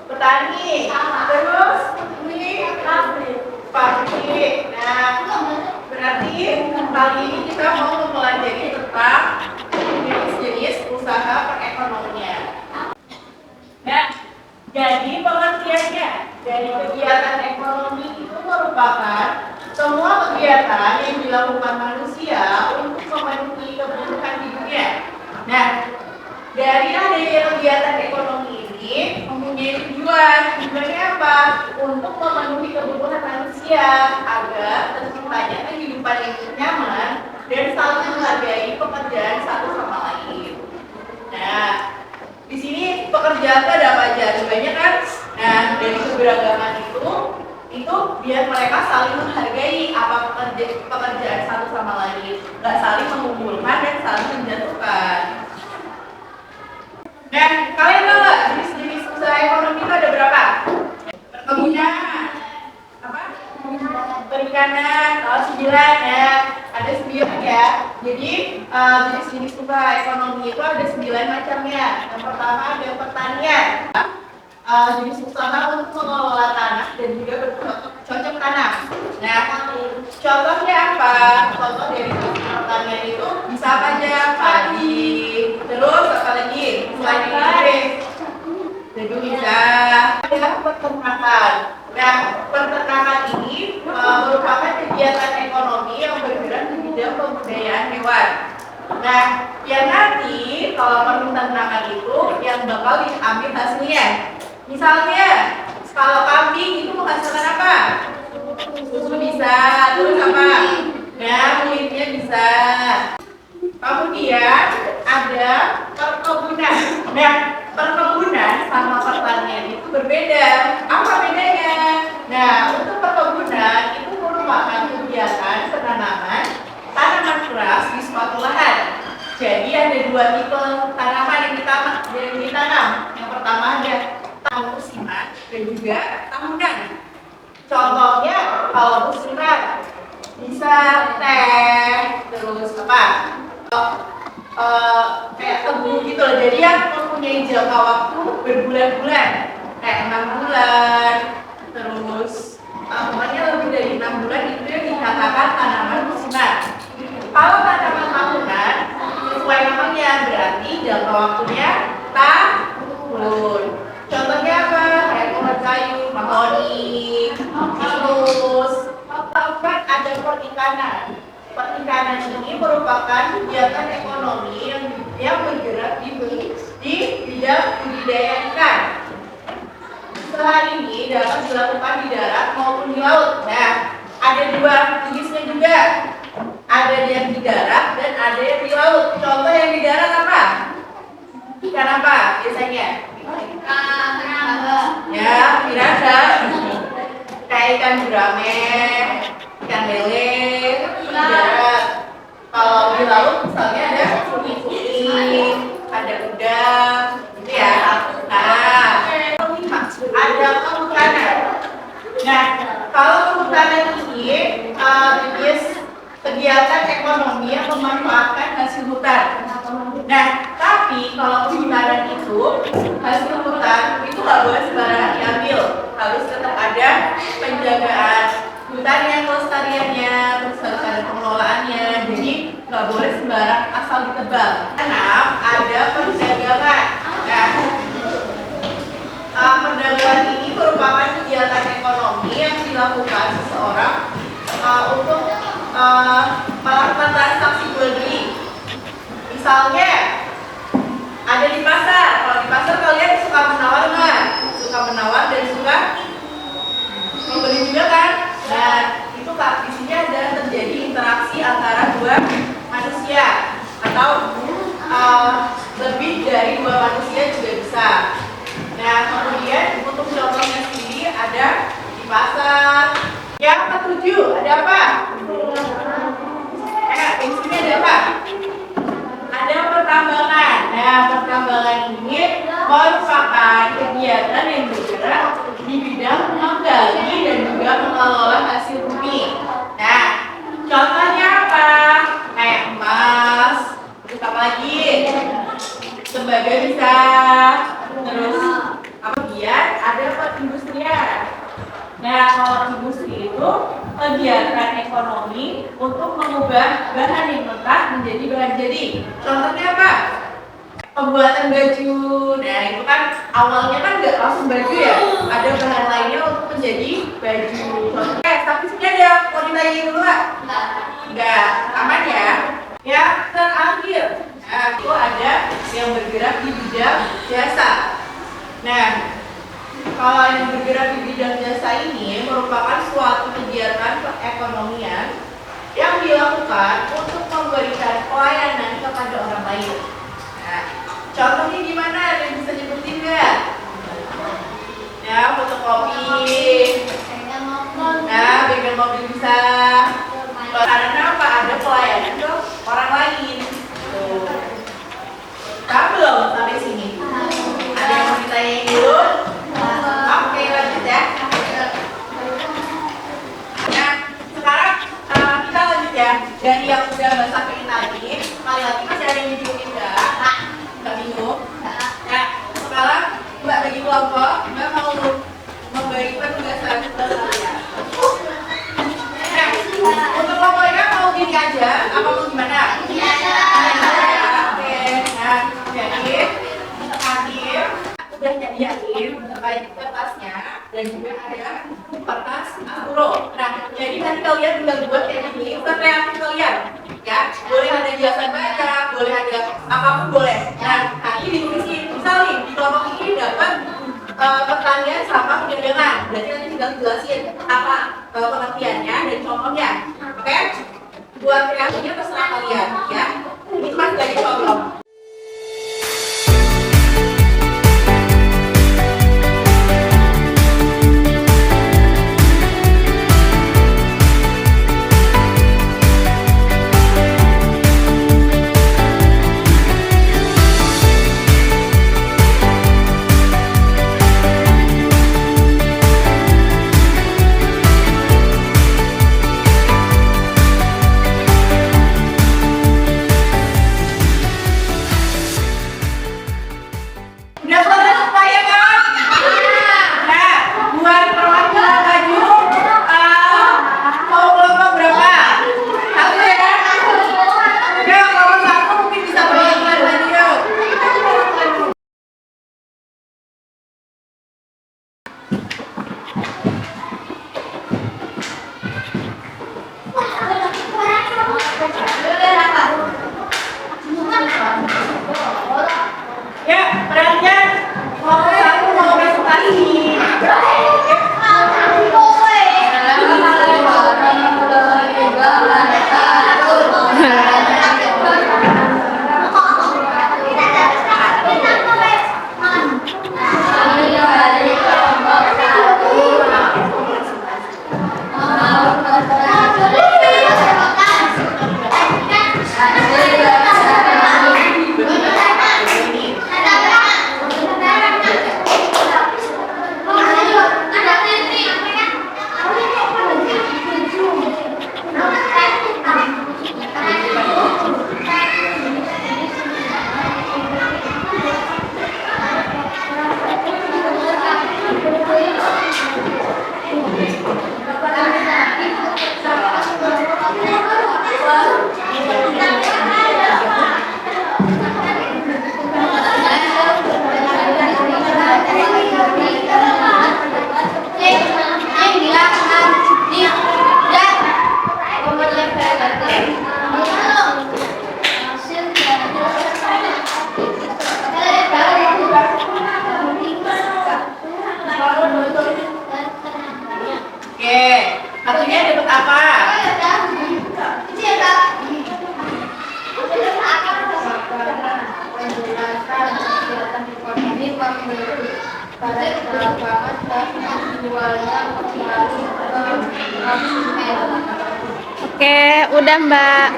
Petani. Terus ini pabrik. Nah, berarti kali ini kita mau mempelajari tentang jenis-jenis usaha perekonomian. Nah, jadi pengertiannya dari kegiatan ekonomi itu merupakan semua kegiatan yang dilakukan manusia untuk memenuhi kebutuhan hidupnya. Nah, dari adanya kegiatan ekonomi ini mempunyai tujuan. Tujuannya apa? Untuk memenuhi kebutuhan manusia agar terciptanya kehidupan yang nyaman dan saling menghargai pekerjaan satu sama lain. Nah, di sini pekerjaan ada apa aja? Banyak kan? Nah, dari keberagaman itu biar mereka saling menghargai apa pekerjaan satu sama lain, nggak saling mengunggulkan dan saling menjatuhkan. Nah, kalian tahu nggak jenis-jenis usaha ekonomi itu ada berapa? Perkebunan, apa? Perikanan, kalau 9 ya, ada 9 ya. Jadi jenis-jenis usaha ekonomi itu ada 9 macamnya. Yang pertama ada pertanian. Jenis usaha untuk mengelola tanah dan juga bercocok tanam. Nah, contohnya apa? Contoh dari pertanian itu bisa apa aja? Padi, terus apa lagi? Selain itu, jadi bisa ada peternakan. Nah, peternakan ini merupakan kegiatan ekonomi yang bergerak di bidang pemberdayaan hewan. Nah, yang nanti kalau peternakan itu yang bakal diambil hasilnya. Misalnya, kalau kambing itu menghasilkan apa? Susu bisa, terus apa? Nah, kulitnya bisa. Kemudian ada perkebunan. Nah, perkebunan sama pertanian itu berbeda. Apa bedanya? Nah, untuk perkebunan itu merupakan kegiatan penanaman tanaman keras di suatu lahan. Jadi ada 2 tipe tanaman yang ditanam. Yang pertama ada tahun musiman dan juga tahunan. Contohnya kalau musiman bisa teh, terus apa? Kayak tebu gitu loh. Jadi yang mempunyai jangka waktu berbulan-bulan, kayak 6 bulan, terus pokoknya lebih dari 6 bulan itu yang dikatakan tanaman musiman. Kalau tanaman tahunan sesuai namanya berarti jangka waktunya tahun. Contohnya apa? Kayak pohon kayu, mahoni, pinus. Keempat ada perikanan. Perikanan ini merupakan kegiatan ekonomi yang bergerak di bidang budidaya ikan. Usaha ini dapat dilakukan di darat maupun di laut. Nah, ada 2 jenisnya juga. Ada yang di darat dan ada yang di laut. Contoh yang di darat apa? Ikan apa biasanya? Ya, piranha. Kayak ikan gurame, ikan lele, di darat. Kalau di laut misalnya ada cumi-cumi, ada udang, gitu ya. Nah, ada kehutanan. Nah, kalau kehutanan ini jenis kegiatan ekonomi yang memanfaatkan hasil hutan. Nah, tapi kalau kehutanan itu hasil hutan itu nggak boleh sembarangan diambil, harus tetap ada penjagaan hutannya, kelestariannya, terus harus ada pengelolaannya. Jadi nggak boleh sembarang asal ditebang. Karena ada perdagangan. Nah, perdagangan ini merupakan kegiatan ekonomi yang dilakukan seseorang untuk melakukan transaksi jual beli. Misalnya ada di pasar. Kalau di pasar kalian suka menawar nggak? Suka menawar dan suka membeli juga kan? Nah, itu di sini ada terjadi interaksi antara 2 manusia atau lebih dari 2 manusia juga bisa. Nah, kemudian untuk contohnya sendiri ada di pasar. Yang ketujuh ada apa? Di sini ada apa? Ada pertambangan. Nah, pertambangan ini merupakan kegiatan yang bergerak di bidang menggali dan juga mengelola hasil bumi. Nah, contohnya apa? Kayak emas, terus apa lagi? Tembaga bisa, terus apa dia Nah, kalau industri itu kegiatan ekonomi untuk mengubah bahan yang mentah menjadi bahan jadi. Contohnya apa? Pembuatan baju. Nah, itu kan awalnya kan nggak langsung baju ya. Ada bahan lainnya untuk menjadi baju. Tapi sini ada mau ditanya dulu nggak? Nggak, aman ya. Ya, terakhir. Nah, itu ada yang bergerak di bidang jasa. Nah, kalau yang bergerak di bidang jasa ini merupakan suatu kegiatan perekonomian yang dilakukan untuk memberikan pelayanan kepada orang lain. Nah, contohnya gimana? Ada yang bisa nyebutin nggak? Ya, fotokopi. Nah, bengkel mobil bisa. Karena apa? Ada pelayanan ke orang lain. Tuh. Tahu belum sampai sini? Ada yang mau ditanyain dulu? Oke, lanjut ya. Nah, sekarang kita lanjut ya. Dari yang udah bahasa ini tadi, sekali lagi masih ada yang bingung nggak? Nggak bingung? Nah, sekarang Mbak bagi kelompok, Mbak mau memberikan tugasan ke kalian. Nah, untuk kelompoknya mau gini aja, apa mau gimana? Oke, nah, jadi terakhir udah nyediain terkait kertasnya dan juga ada kertas astro. Nah, jadi nanti kalian tinggal buat kayak gini, kreatif kalian, ya. Boleh ada jelasan banyak, boleh ada apapun boleh. Nah, nanti ditulisin. Misal nih di kelompok ini dapat pertanian sama perdagangan. Berarti nanti tinggal jelasin apa pengertiannya dan contohnya. Oke? Buat kreatifnya terserah kalian, ya. Ini cuma sebagai contoh. Oke, udah Mbak.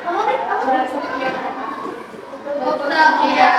Oh, ya.